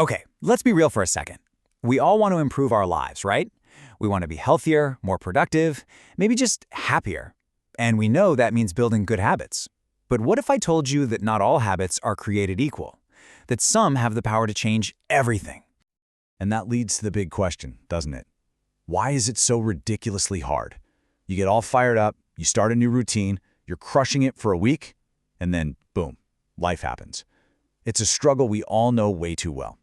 Okay, let's be real for a second. We all want to improve our lives, right? We want to be healthier, more productive, maybe just happier. And we know that means building good habits. But what if I told you that not all habits are created equal? That some have the power to change everything? And that leads to the big question, doesn't it? Why is it so ridiculously hard? You get all fired up, you start a new routine, you're crushing it for a week, and then, boom, life happens. It's a struggle we all know way too well.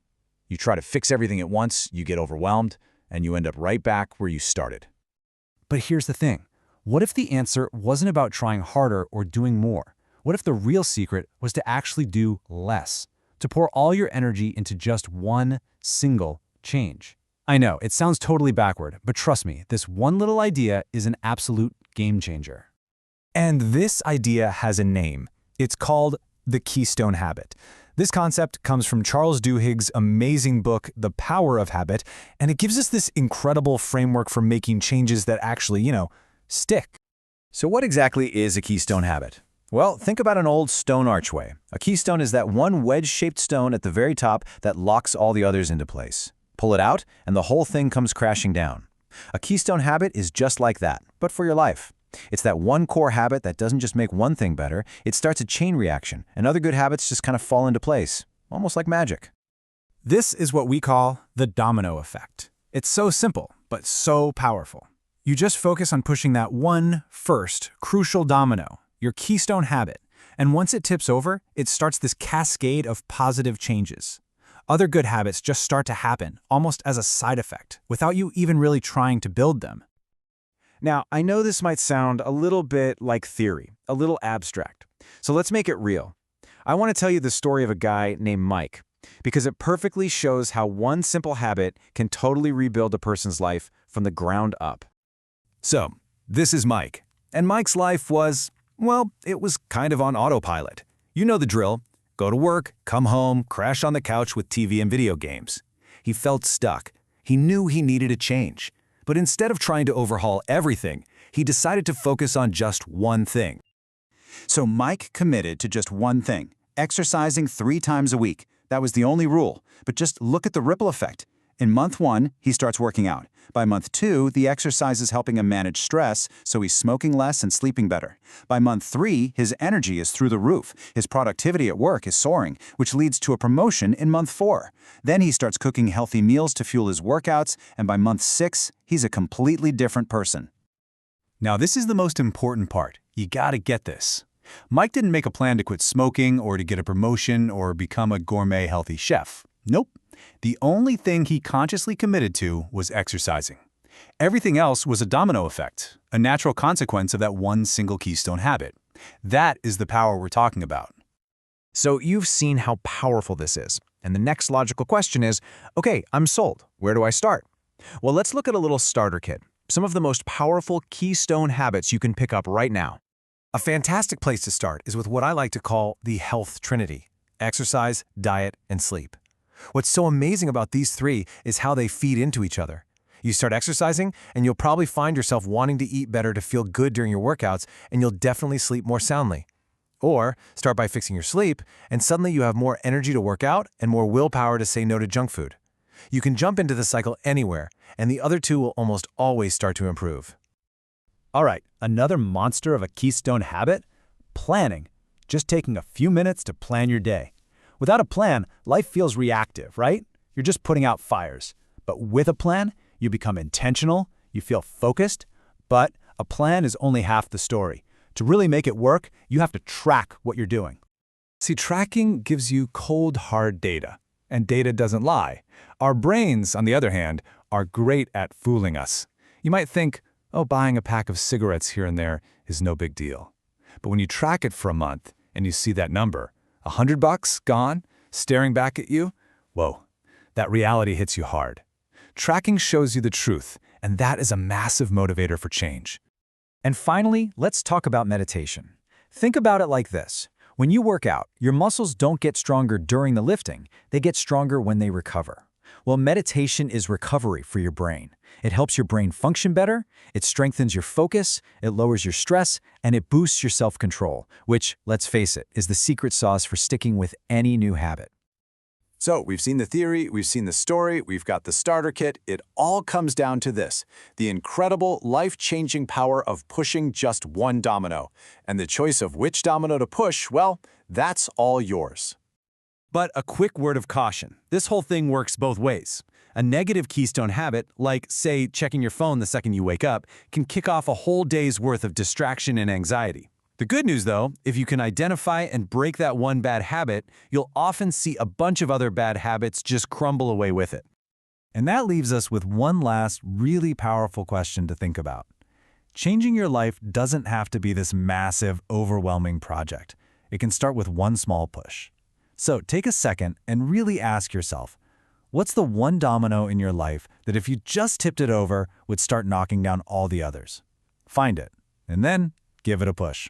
You try to fix everything at once, you get overwhelmed, and you end up right back where you started. But here's the thing. What if the answer wasn't about trying harder or doing more? What if the real secret was to actually do less? To pour all your energy into just one single change? I know, it sounds totally backward, but trust me, this one little idea is an absolute game changer. And this idea has a name. It's called the Keystone Habit. This concept comes from Charles Duhigg's amazing book, The Power of Habit, and it gives us this incredible framework for making changes that actually, stick. So what exactly is a keystone habit? Well, think about an old stone archway. A keystone is that one wedge-shaped stone at the very top that locks all the others into place. Pull it out, and the whole thing comes crashing down. A keystone habit is just like that, but for your life. It's that one core habit that doesn't just make one thing better, it starts a chain reaction, and other good habits just kind of fall into place, almost like magic. This is what we call the domino effect. It's so simple, but so powerful. You just focus on pushing that one first, crucial domino, your keystone habit, and once it tips over, it starts this cascade of positive changes. Other good habits just start to happen, almost as a side effect, without you even really trying to build them. Now, I know this might sound a little bit like theory, a little abstract. So let's make it real. I want to tell you the story of a guy named Mike, because it perfectly shows how one simple habit can totally rebuild a person's life from the ground up. So, this is Mike. And Mike's life was, well, it was kind of on autopilot. You know the drill. Go to work, come home, crash on the couch with TV and video games. He felt stuck. He knew he needed a change. But instead of trying to overhaul everything, he decided to focus on just one thing. So Mike committed to just one thing, exercising 3 times a week. That was the only rule. But just look at the ripple effect. In month 1, he starts working out. By month 2, the exercise is helping him manage stress, so he's smoking less and sleeping better. By month 3, his energy is through the roof. His productivity at work is soaring, which leads to a promotion in month 4. Then he starts cooking healthy meals to fuel his workouts, and by month 6, he's a completely different person. Now, this is the most important part. You gotta get this. Mike didn't make a plan to quit smoking or to get a promotion or become a gourmet healthy chef. Nope. The only thing he consciously committed to was exercising. Everything else was a domino effect, a natural consequence of that one single keystone habit. That is the power we're talking about. So you've seen how powerful this is. And the next logical question is, okay, I'm sold. Where do I start? Well, let's look at a little starter kit. Some of the most powerful keystone habits you can pick up right now. A fantastic place to start is with what I like to call the health trinity: exercise, diet, and sleep. What's so amazing about these 3 is how they feed into each other. You start exercising, and you'll probably find yourself wanting to eat better to feel good during your workouts, and you'll definitely sleep more soundly. Or start by fixing your sleep, and suddenly you have more energy to work out and more willpower to say no to junk food. You can jump into the cycle anywhere, and the other 2 will almost always start to improve. All right, another monster of a keystone habit? Planning. Just taking a few minutes to plan your day. Without a plan, life feels reactive, right? You're just putting out fires. But with a plan, you become intentional, you feel focused, but a plan is only half the story. To really make it work, you have to track what you're doing. See, tracking gives you cold, hard data, and data doesn't lie. Our brains, on the other hand, are great at fooling us. You might think, oh, buying a pack of cigarettes here and there is no big deal. But when you track it for a month and you see that number, $100 gone, staring back at you, whoa, that reality hits you hard. Tracking shows you the truth, and that is a massive motivator for change. And finally, let's talk about meditation. Think about it like this. When you work out, your muscles don't get stronger during the lifting, they get stronger when they recover. Well, meditation is recovery for your brain. It helps your brain function better, it strengthens your focus, it lowers your stress, and it boosts your self-control, which, let's face it, is the secret sauce for sticking with any new habit. So we've seen the theory, we've seen the story, we've got the starter kit. It all comes down to this: the incredible, life-changing power of pushing just one domino. And the choice of which domino to push, well, that's all yours. But a quick word of caution. This whole thing works both ways. A negative Keystone habit, like, say, checking your phone the second you wake up, can kick off a whole day's worth of distraction and anxiety. The good news, though, if you can identify and break that one bad habit, you'll often see a bunch of other bad habits just crumble away with it. And that leaves us with one last really powerful question to think about. Changing your life doesn't have to be this massive, overwhelming project. It can start with one small push. So take a second and really ask yourself, what's the one domino in your life that if you just tipped it over would start knocking down all the others? Find it, and then give it a push.